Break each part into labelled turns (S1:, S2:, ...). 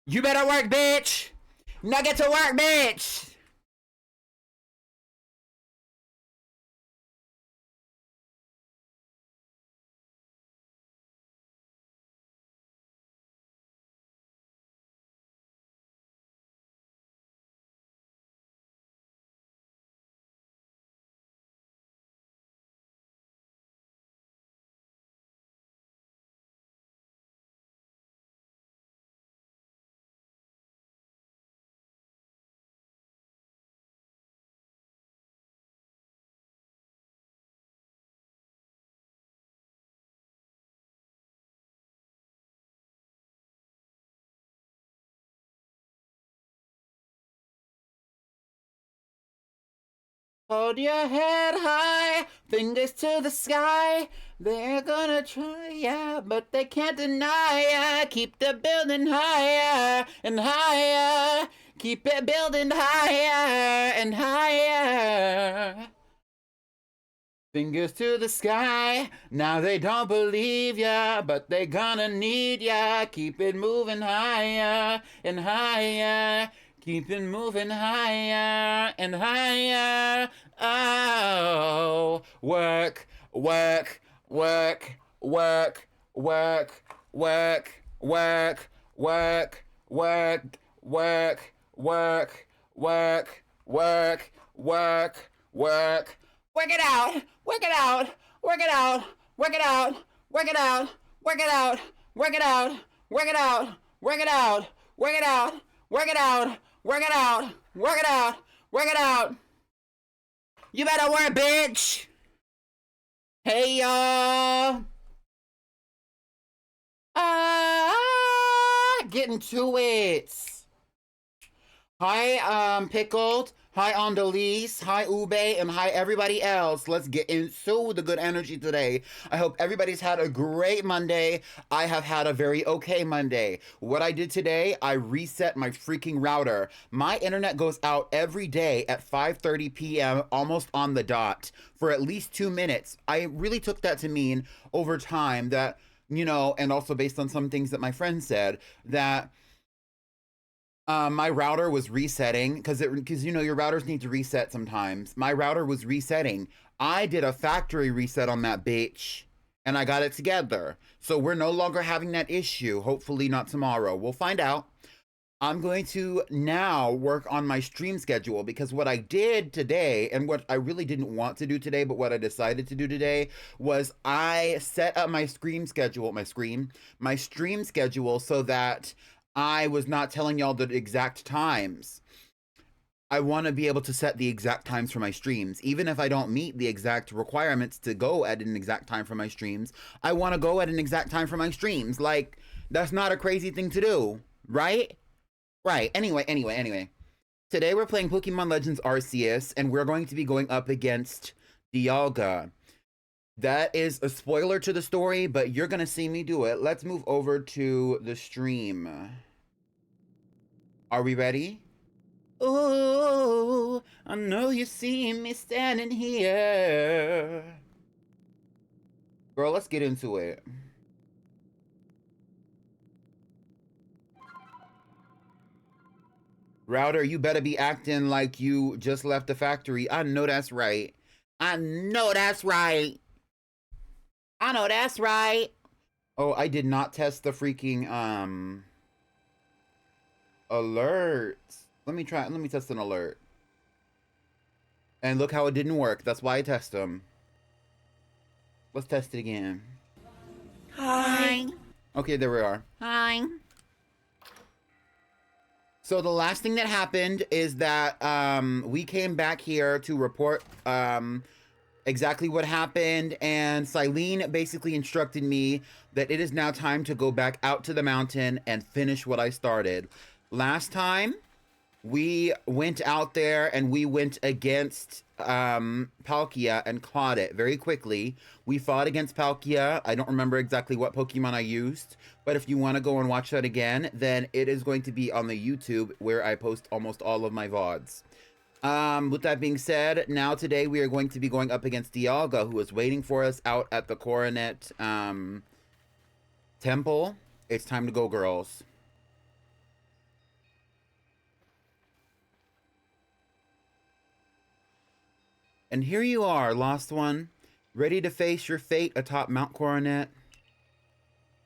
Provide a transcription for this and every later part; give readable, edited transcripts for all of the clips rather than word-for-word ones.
S1: You better work, bitch! Now get to work, bitch! Hold your head high, fingers to the sky. They're gonna try ya, but they can't deny ya. Keep the building higher and higher. Keep it building higher and higher. Fingers to the sky, now they don't believe ya, but they gonna need ya. Keep it moving higher and higher. Keep it moving higher and higher. Oh, work, work, work, work, work, work, work, work, work, work, work, work, work, work, work. Work it out, work it out, work it out, work it out, work it out, work it out, work it out, work it out, work it out, work it out, work it out, work it out, work it out, work it out. You better work, bitch. Hey, y'all. Getting to it. Hi, Pickled. Hi, Andalise. Hi, Ube. And hi, everybody else. Let's get into the good energy today. I hope everybody's had a great Monday. I have had a very okay Monday. What I did today, I reset my freaking router. My internet goes out every day at 5:30 p.m., almost on the dot, for at least 2 minutes. I really took that to mean over time that, and also based on some things that my friend said, that my router was resetting because your routers need to reset sometimes. My router was resetting. I did a factory reset on that bitch and I got it together. So we're no longer having that issue. Hopefully not tomorrow. We'll find out. I'm going to now work on my stream schedule because what I did today and what I really didn't want to do today, but what I decided to do today was I set up my stream schedule so that I was not telling y'all the exact times. I want to be able to set the exact times for my streams. Even if I don't meet the exact requirements to go at an exact time for my streams, I want to go at an exact time for my streams. Like, that's not a crazy thing to do, right? Right. Anyway. Today we're playing Pokemon Legends Arceus, and we're going to be going up against Dialga. That is a spoiler to the story, but you're going to see me do it. Let's move over to the stream. Are we ready? Oh, I know you see me standing here. Girl, let's get into it. Router, you better be acting like you just left the factory. I know that's right. I know that's right. I know that's right. Oh, I did not test the freaking alerts. Let me test an alert. And look how it didn't work. That's why I test them. Let's test it again.
S2: Hi.
S1: Okay, there we are.
S2: Hi.
S1: So the last thing that happened is that we came back here to report exactly what happened, and Silene basically instructed me that it is now time to go back out to the mountain and finish what I started. Last time, we went out there and we went against Palkia and caught it very quickly. We fought against Palkia. I don't remember exactly what Pokemon I used, but if you want to go and watch that again, then it is going to be on the YouTube where I post almost all of my VODs. With that being said, now today we are going to be going up against Dialga, who is waiting for us out at the Coronet Temple. It's time to go, girls. And here you are, lost one, ready to face your fate atop Mount Coronet.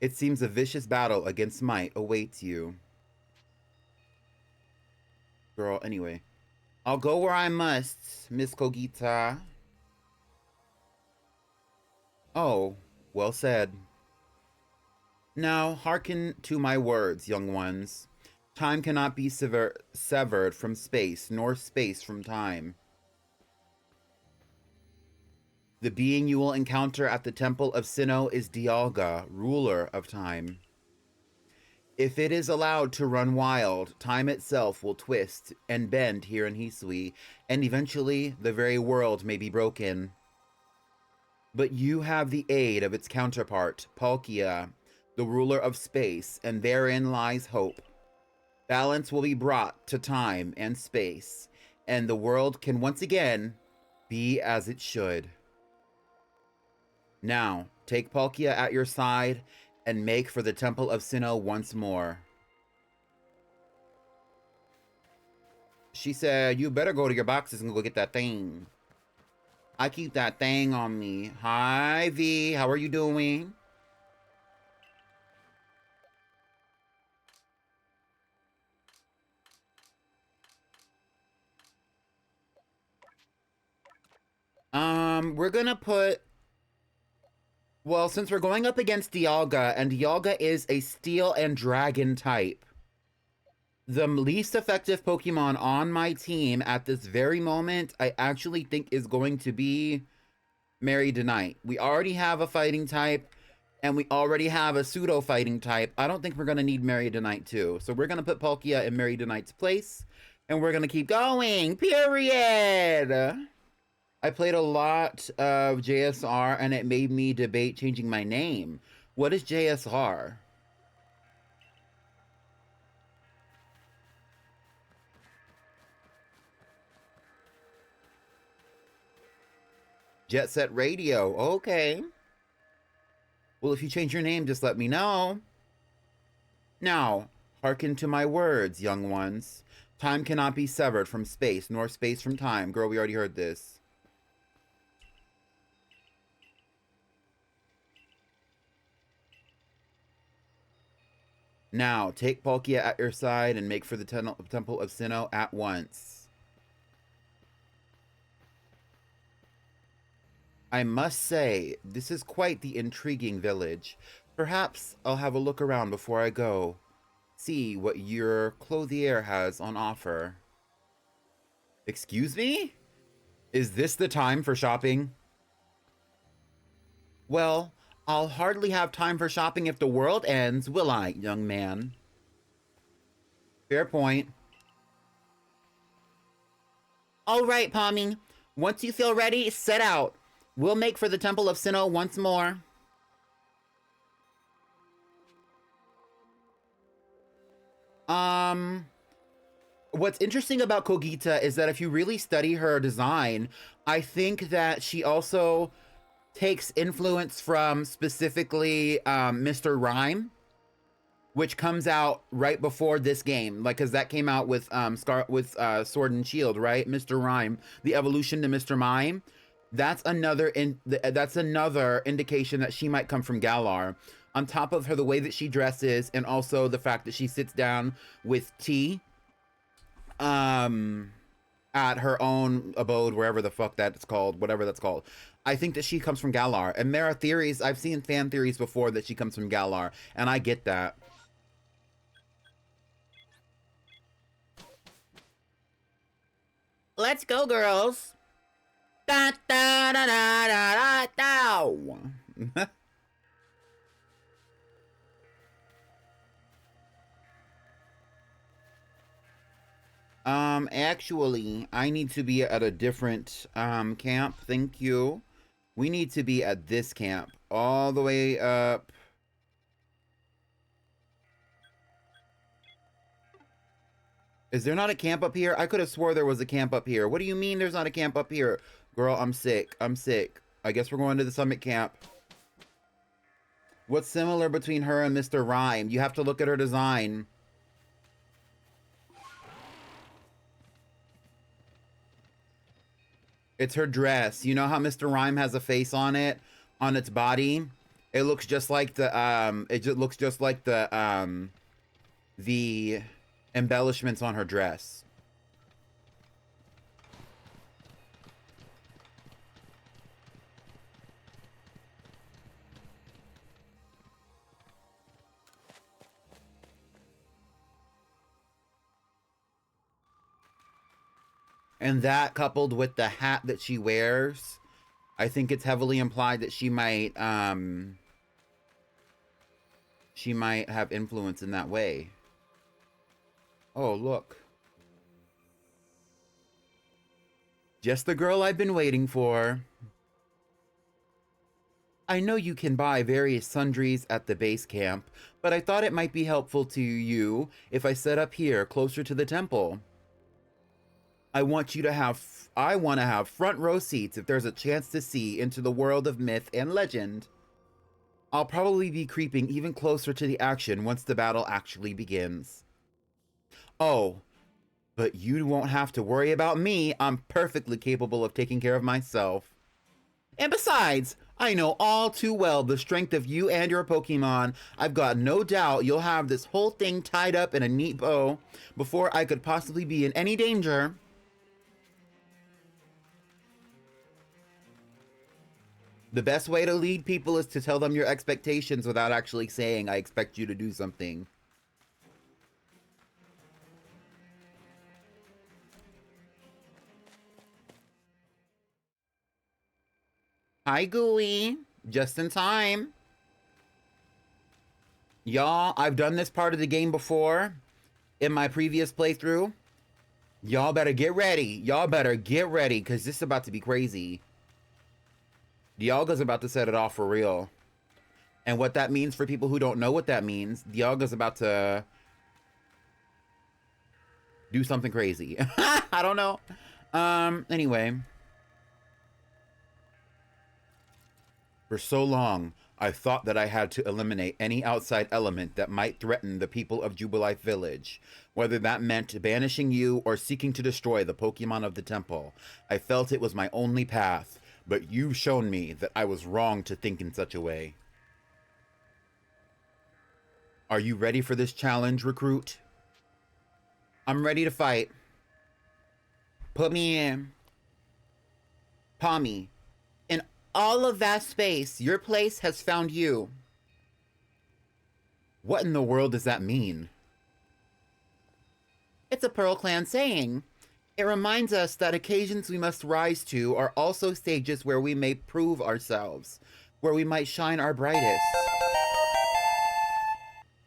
S1: It seems a vicious battle against might awaits you. Girl, anyway. I'll go where I must, Miss Kogita. Oh, well said. Now, hearken to my words, young ones. Time cannot be severed from space, nor space from time. The being you will encounter at the Temple of Sinnoh is Dialga, ruler of time. If it is allowed to run wild, time itself will twist and bend here in Hisui, and eventually the very world may be broken. But you have the aid of its counterpart, Palkia, the ruler of space, and therein lies hope. Balance will be brought to time and space, and the world can once again be as it should. Now, take Palkia at your side and make for the Temple of Sinnoh once more. She said, you better go to your boxes and go get that thing. I keep that thing on me. Hi, V. How are you doing? We're gonna put... Well, since we're going up against Dialga, and Dialga is a Steel and Dragon type, the least effective Pokemon on my team at this very moment, I actually think is going to be Meridanite. We already have a fighting type, and we already have a pseudo-fighting type. I don't think we're going to need Meridanite too. So we're going to put Palkia in Meridanite's place, and we're going to keep going, period! I played a lot of JSR, and it made me debate changing my name. What is JSR? Jet Set Radio. Okay. Well, if you change your name, just let me know. Now, hearken to my words, young ones. Time cannot be severed from space, nor space from time. Girl, we already heard this. Now, take Palkia at your side and make for the Temple of Sinnoh at once. I must say, this is quite the intriguing village. Perhaps I'll have a look around before I go. See what your clothier has on offer. Excuse me? Is this the time for shopping? Well, I'll hardly have time for shopping if the world ends, will I, young man? Fair point. All right, Pommy. Once you feel ready, set out. We'll make for the Temple of Sinnoh once more. What's interesting about Kogita is that if you really study her design, I think that she also takes influence from specifically Mr. Rhyme, which comes out right before this game, like because that came out with Sword and Shield, right? Mr. Rhyme, the evolution to Mr. Mime. That's another indication that she might come from Galar. On top of her, the way that she dresses, and also the fact that she sits down with T, at her own abode, wherever the fuck that's called, whatever that's called. I think that she comes from Galar. And there are theories, I've seen fan theories before that she comes from Galar, and I get that. Let's go, girls. Da da da da da da da. Actually, I need to be at a different camp. Thank you. We need to be at this camp all the way up. Is there not a camp up here? I could have swore there was a camp up here. What do you mean there's not a camp up here? Girl, I'm sick. I'm sick. I guess we're going to the summit camp. What's similar between her and Mr. Rhyme? You have to look at her design. It's her dress. You know how Mr. Rhyme has a face on it, on its body? It looks just like the embellishments on her dress. And that, coupled with the hat that she wears, I think it's heavily implied that she might have influence in that way. Oh, look. Just the girl I've been waiting for. I know you can buy various sundries at the base camp, but I thought it might be helpful to you if I set up here, closer to the temple. I want to have front row seats if there's a chance to see into the world of myth and legend. I'll probably be creeping even closer to the action once the battle actually begins. Oh, but you won't have to worry about me. I'm perfectly capable of taking care of myself. And besides, I know all too well the strength of you and your Pokemon. I've got no doubt you'll have this whole thing tied up in a neat bow before I could possibly be in any danger. The best way to lead people is to tell them your expectations without actually saying, I expect you to do something. Hi, Gooey. Just in time. Y'all, I've done this part of the game before in my previous playthrough. Y'all better get ready. Y'all better get ready, because this is about to be crazy. Dialga's about to set it off for real. And what that means for people who don't know what that means, Dialga's about to do something crazy. I don't know. Anyway. For so long, I thought that I had to eliminate any outside element that might threaten the people of Jubilife Village, whether that meant banishing you or seeking to destroy the Pokemon of the temple. I felt it was my only path, but you've shown me that I was wrong to think in such a way. Are you ready for this challenge, recruit? I'm ready to fight. Put me in. Pommy. In all of that space, your place has found you. What in the world does that mean? It's a Pearl Clan saying. It reminds us that occasions we must rise to are also stages where we may prove ourselves, where we might shine our brightest.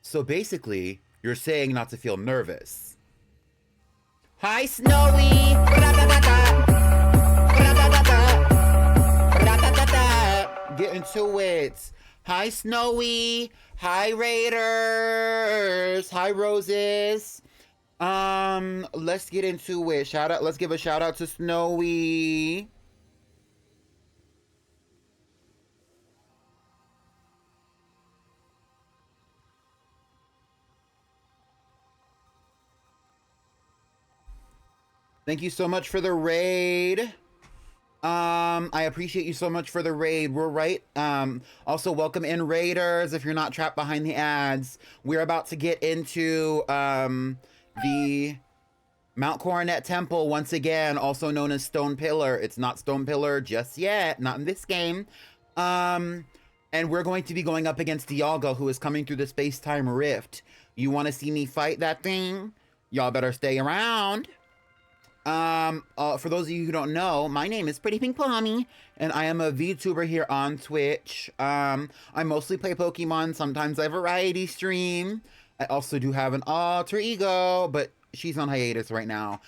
S1: So basically, you're saying not to feel nervous. Hi, Snowy! Get into it. Hi, Snowy. Hi, Raiders. Hi, Roses. Let's get into it. Let's give a shout out to Snowy. Thank you so much for the raid. I appreciate you so much for the raid. We're right. Also welcome in Raiders if you're not trapped behind the ads. We're about to get into, the Mount Coronet Temple once again, also known as Stone Pillar. It's not Stone Pillar just yet, not in this game. And we're going to be going up against Dialga, who is coming through the space-time rift. You want to see me fight that thing? Y'all better stay around. For those of you who don't know, my name is PrettyPinkPlaythrough, and I am a VTuber here on Twitch. I mostly play Pokemon. Sometimes I variety stream. I also do have an alter ego, but she's on hiatus right now.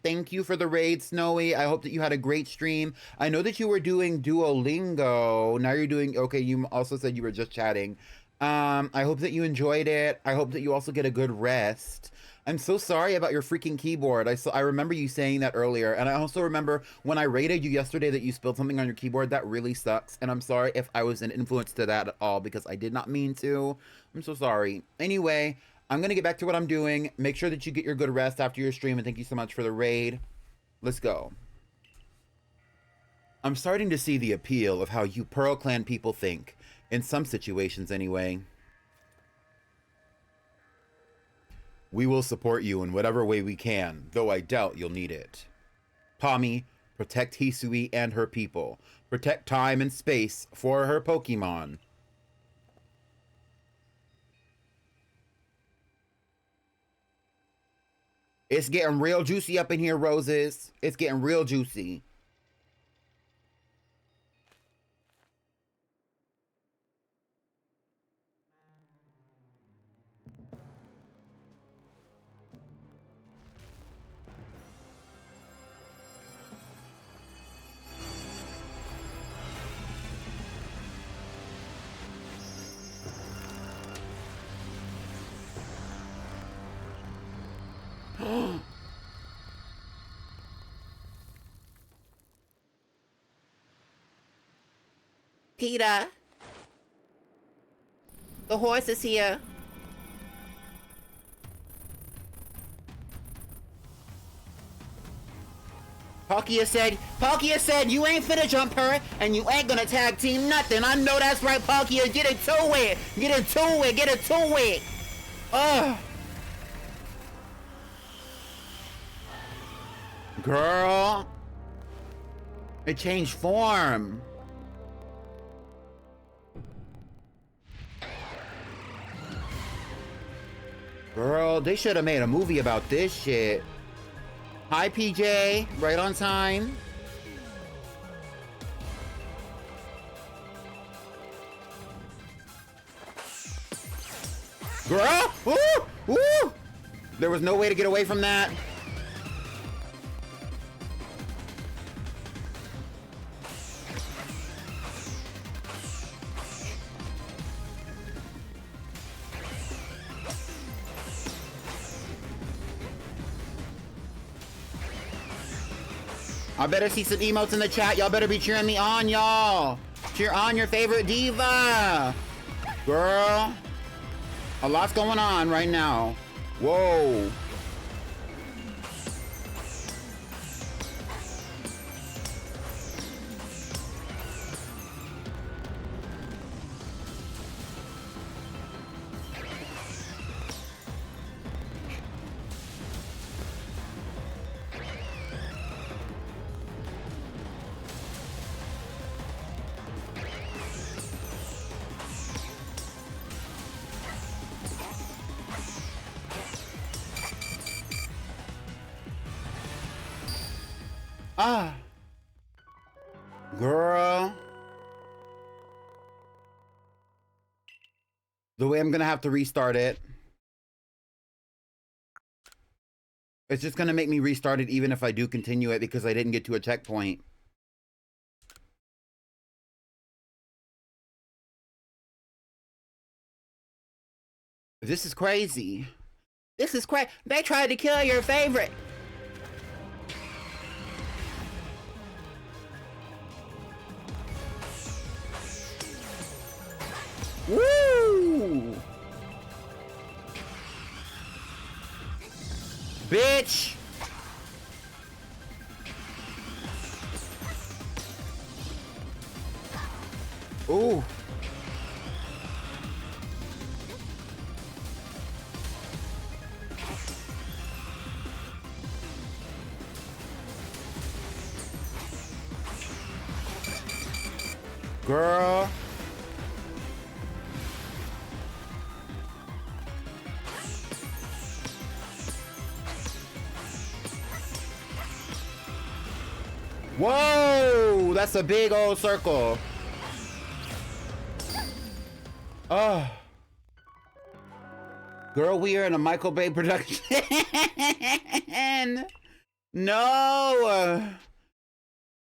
S1: Thank you for the raid, Snowy. I hope that you had a great stream. I know that you were doing Duolingo. Now you're doing, okay, you also said you were just chatting. I hope that you enjoyed it. I hope that you also get a good rest. I'm so sorry about your freaking keyboard. I remember you saying that earlier. And I also remember when I rated you yesterday that you spilled something on your keyboard. That really sucks. And I'm sorry if I was an influence to that at all because I did not mean to. I'm so sorry. Anyway, I'm going to get back to what I'm doing. Make sure that you get your good rest after your stream. And thank you so much for the raid. Let's go. I'm starting to see the appeal of how you Pearl Clan people think. In some situations, anyway. We will support you in whatever way we can, though I doubt you'll need it. Tommy, protect Hisui and her people. Protect time and space for her Pokemon. It's getting real juicy up in here, Roses. It's getting real juicy.
S2: Peter. The horse is here.
S1: Palkia said you ain't finna jump her and you ain't gonna tag team nothing. I know that's right, Palkia. Get it to it. Get it to it. Get it to it. Ugh. Girl. It changed form. Girl, they should have made a movie about this shit. Hi, PJ. Right on time. Girl! Woo! Woo! There was no way to get away from that. I better see some emotes in the chat. Y'all better be cheering me on, y'all. Cheer on your favorite diva. Girl. A lot's going on right now. Whoa. Ah. Girl. The way I'm gonna have to restart it. It's just gonna make me restart it even if I do continue it because I didn't get to a checkpoint. This is crazy. This is crazy. They tried to kill your favorite. Woo! Bitch! Ooh. Girl. Whoa! That's a big old circle. Oh. Girl, we are in a Michael Bay production. No.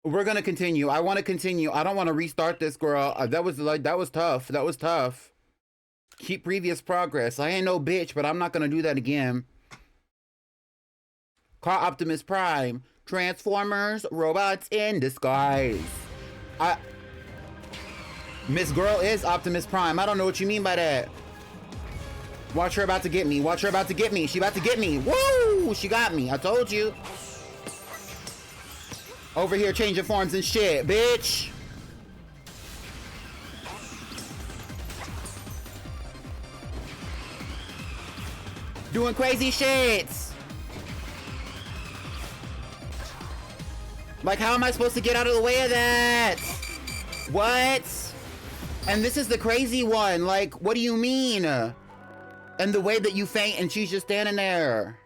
S1: We're gonna continue. I want to continue. I don't want to restart this, girl. That was tough. That was tough. Keep previous progress. I ain't no bitch, but I'm not gonna do that again. Car Optimus Prime. Transformers, robots in disguise. Miss Girl is Optimus Prime. I don't know what you mean by that. Watch her about to get me. Watch her about to get me. She about to get me. Woo! She got me. I told you. Over here changing forms and shit, bitch. Doing crazy shits. Like, how am I supposed to get out of the way of that? What? And this is the crazy one. Like, what do you mean? And the way that you faint and she's just standing there.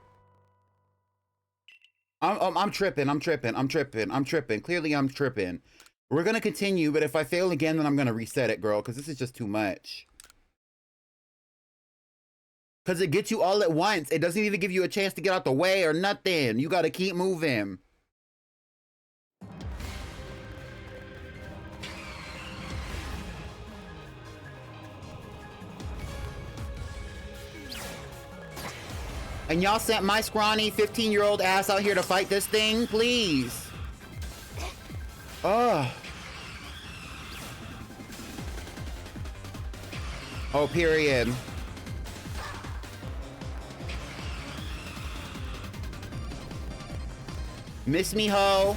S1: I'm tripping. Clearly I'm tripping. We're gonna continue, but if I fail again, then I'm gonna reset it, girl, because this is just too much. Because it gets you all at once. It doesn't even give you a chance to get out the way or nothing. You gotta keep moving. And y'all sent my scrawny 15-year-old ass out here to fight this thing? Please. Ugh. Oh, period. Miss me, ho.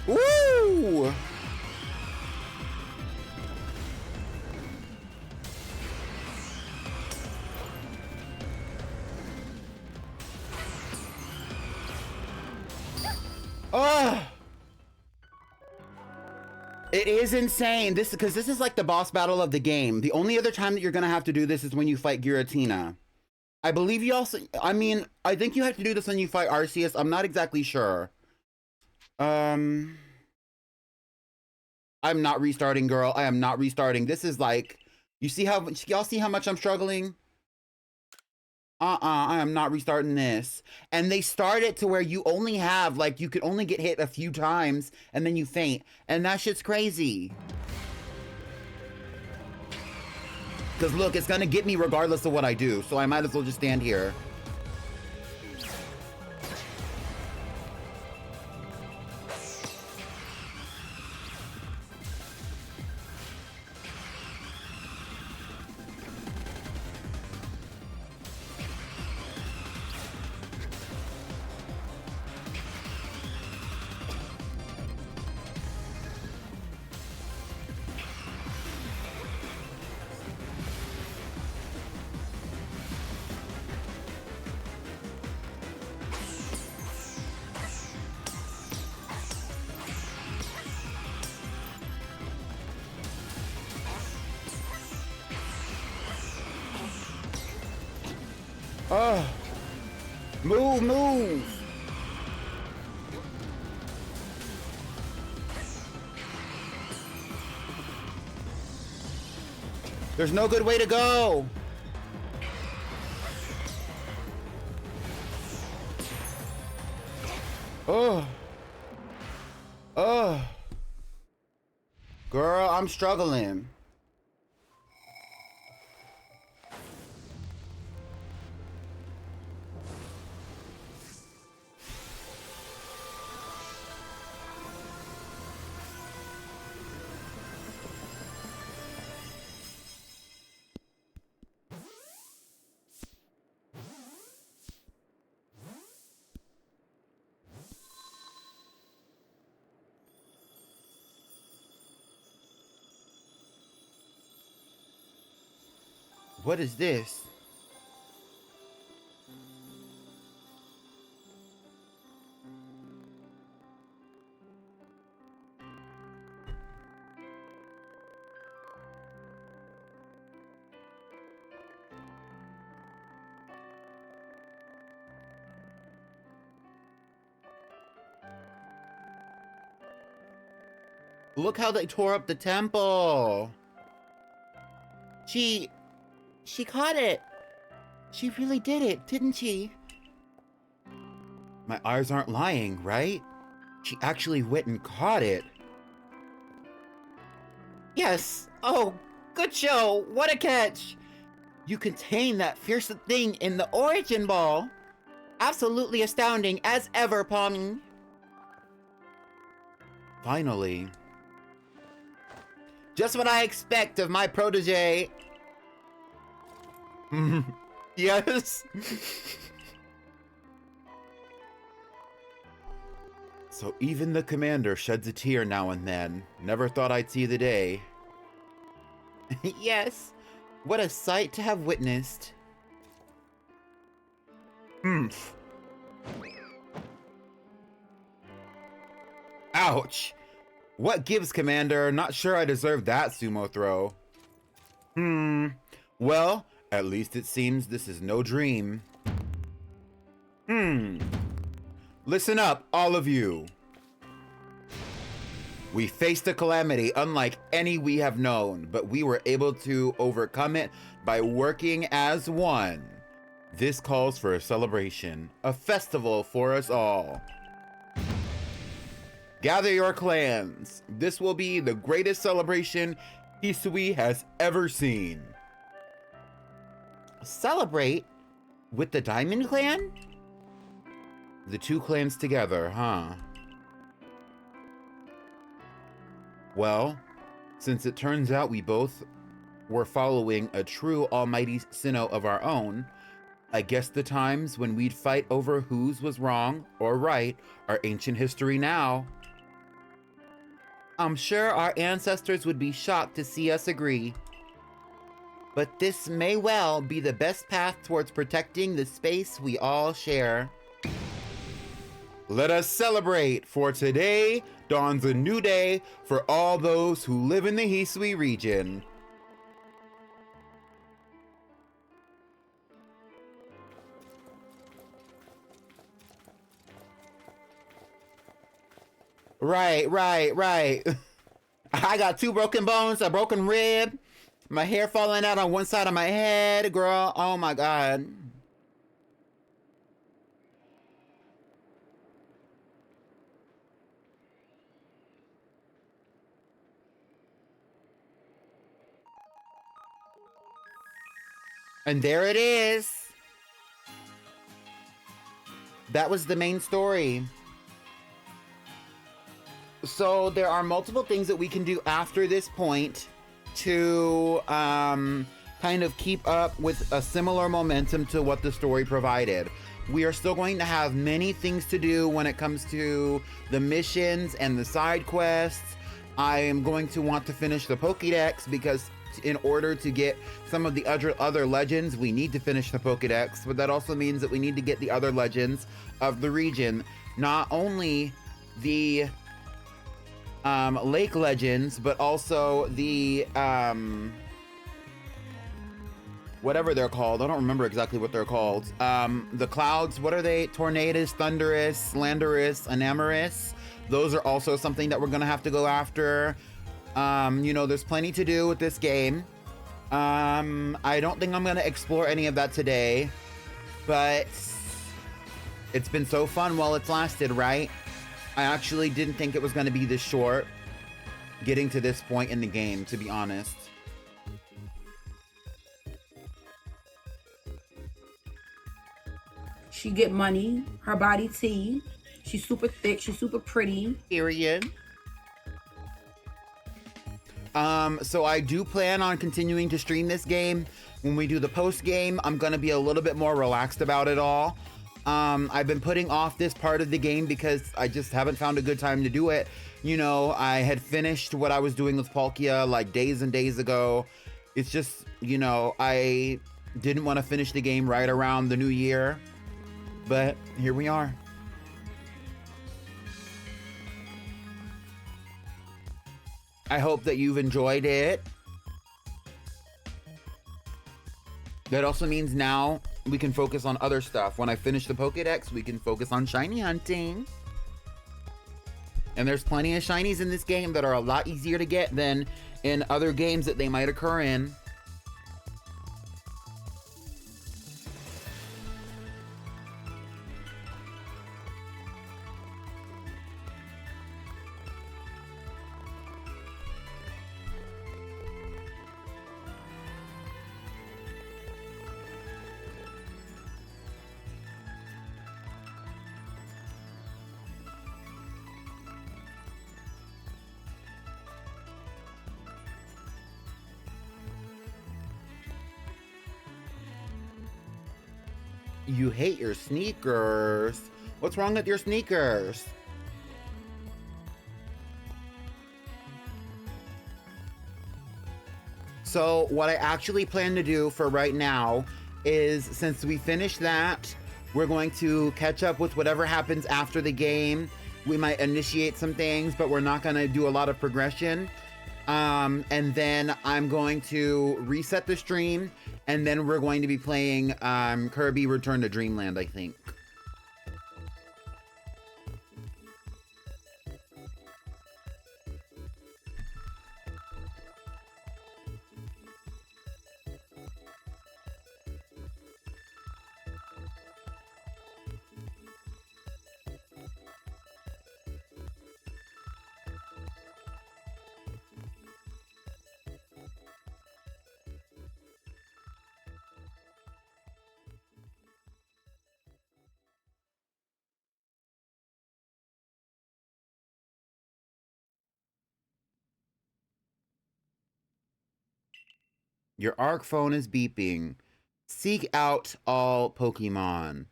S1: Woo! Ugh! It is insane. Because this is like the boss battle of the game. The only other time that you're gonna have to do this is when you fight Giratina. I believe you also, I mean, I think you have to do this when you fight Arceus. I'm not exactly sure. I'm not restarting, girl. I am not restarting. This is like, you see how, y'all see how much I'm struggling? I am not restarting this. And they start it to where you only have, like, you could only get hit a few times and then you faint. And that shit's crazy. Because look, it's gonna get me regardless of what I do. So I might as well just stand here. Oh, move. There's no good way to go. Oh. Girl, I'm struggling. What is this? Look how they tore up the temple. She caught it. She really did it, didn't she? My eyes aren't lying, right? She actually went and caught it.
S2: Yes. Oh, good show. What a catch.
S1: You contained that fearsome thing in the origin ball.
S2: Absolutely astounding as ever, Pommy.
S1: Finally. Just what I expect of my protege. Yes. So even the commander sheds a tear now and then. Never thought I'd see the day. Yes. What a sight to have witnessed. Oomph. Ouch. What gives, Commander? Not sure I deserve that sumo throw. Well, at least it seems this is no dream. Listen up, all of you. We faced a calamity unlike any we have known, but we were able to overcome it by working as one. This calls for a celebration, a festival for us all. Gather your clans. This will be the greatest celebration Hisui has ever seen. Celebrate with the Diamond Clan? The two clans together, huh? Well, since it turns out we both were following a true almighty Sinnoh of our own, I guess the times when we'd fight over whose was wrong or right are ancient history now. I'm sure our ancestors would be shocked to see us agree. But this may well be the best path towards protecting the space we all share. Let us celebrate, for today dawns a new day for all those who live in the Hisui region. Right. I got 2 broken bones, a broken rib, my hair falling out on one side of my head, girl. Oh my God. And there it is. That was the main story. So there are multiple things that we can do after this point to kind of keep up with a similar momentum to what the story provided. We are still going to have many things to do when it comes to the missions and the side quests. I am going to want to finish the Pokédex because in order to get some of the other legends, we need to finish the Pokédex, but that also means that we need to get the other legends of the region. Not only the lake legends, but also the whatever they're called. I don't remember exactly what they're called. The clouds, what are they? Tornadus, Thunderous, Landorus, Enamorous. Those are also something that we're gonna have to go after. You know, there's plenty to do with this game. I don't think I'm gonna explore any of that today, but it's been so fun while it's lasted, right? I actually didn't think it was gonna be this short, getting to this point in the game, to be honest.
S3: She get money, her body tea. She's super thick, she's super pretty.
S1: Period. So I do plan on continuing to stream this game. When we do the post game, I'm gonna be a little bit more relaxed about it all. I've been putting off this part of the game because I just haven't found a good time to do it. You know, I had finished what I was doing with Palkia like days and days ago. It's just, you know, I didn't want to finish the game right around the new year, but here we are. I hope that you've enjoyed it. That also means now we can focus on other stuff. When I finish the Pokédex, we can focus on shiny hunting. And there's plenty of shinies in this game that are a lot easier to get than in other games that they might occur in. You hate your sneakers. What's wrong with your sneakers? So what I actually plan to do for right now is, since we finished that, we're going to catch up with whatever happens after the game. We might initiate some things, but we're not going to do a lot of progression. And then I'm going to reset the stream, and then we're going to be playing Kirby Return to Dreamland, I think. Your ARC phone is beeping. Seek out all Pokemon.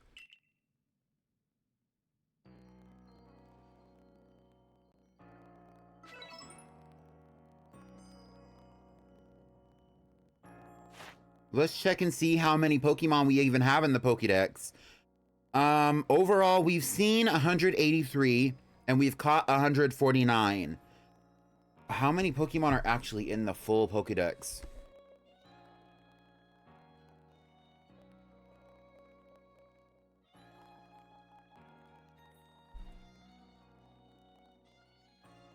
S1: Let's check and see how many Pokemon we even have in the Pokédex. Overall, we've seen 183, and we've caught 149. How many Pokemon are actually in the full Pokédex?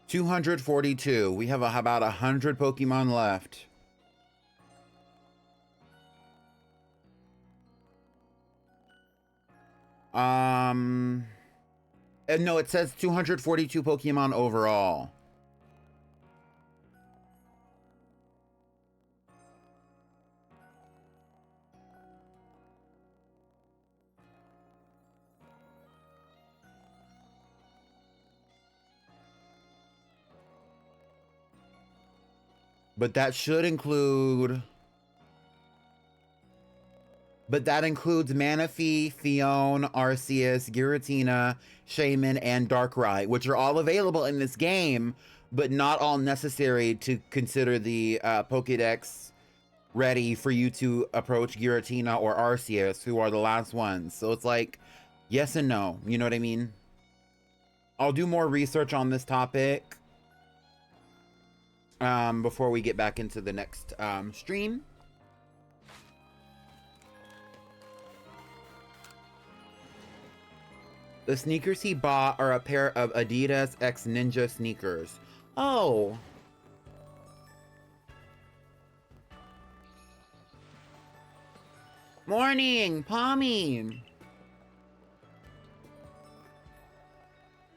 S1: $242. We have about 100 Pokemon left. No, it says 242 Pokemon overall. But that should include... But that includes Manaphy, Fion, Arceus, Giratina, Shaman, and Darkrai, which are all available in this game, but not all necessary to consider the Pokédex ready for you to approach Giratina or Arceus, who are the last ones. So it's like, yes and no. You know what I mean? I'll do more research on this topic before we get back into the next stream. The sneakers he bought are a pair of Adidas X Ninja sneakers. Oh. Morning, Pommy.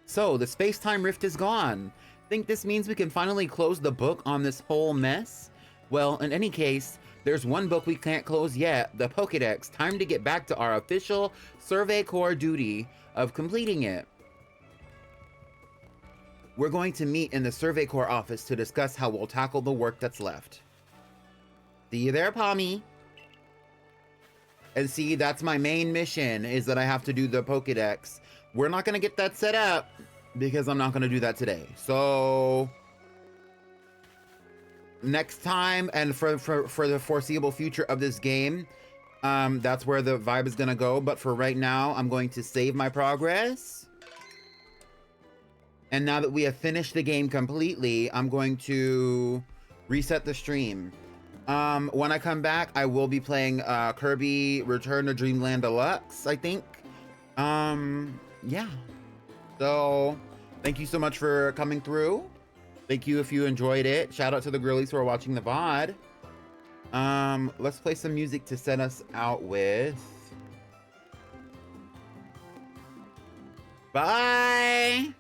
S1: So, the space-time rift is gone. Think this means we can finally close the book on this whole mess? Well, in any case, there's one book we can't close yet, the Pokédex. Time to get back to our official Survey Corps duty of completing it. We're going to meet in the Survey Corps office to discuss how we'll tackle the work that's left. See you there, Pommy. And see, that's my main mission, is that I have to do the Pokédex. We're not going to get that set up because I'm not going to do that today. So next time, and for the foreseeable future of this game, that's where the vibe is going to go. But for right now, I'm going to save my progress. And now that we have finished the game completely, I'm going to reset the stream. When I come back, I will be playing Kirby Return to Dreamland Deluxe, I think. Yeah. So, thank you so much for coming through. Thank you if you enjoyed it. Shout out to the girlies who are watching the VOD. Let's play some music to set us out with. Bye!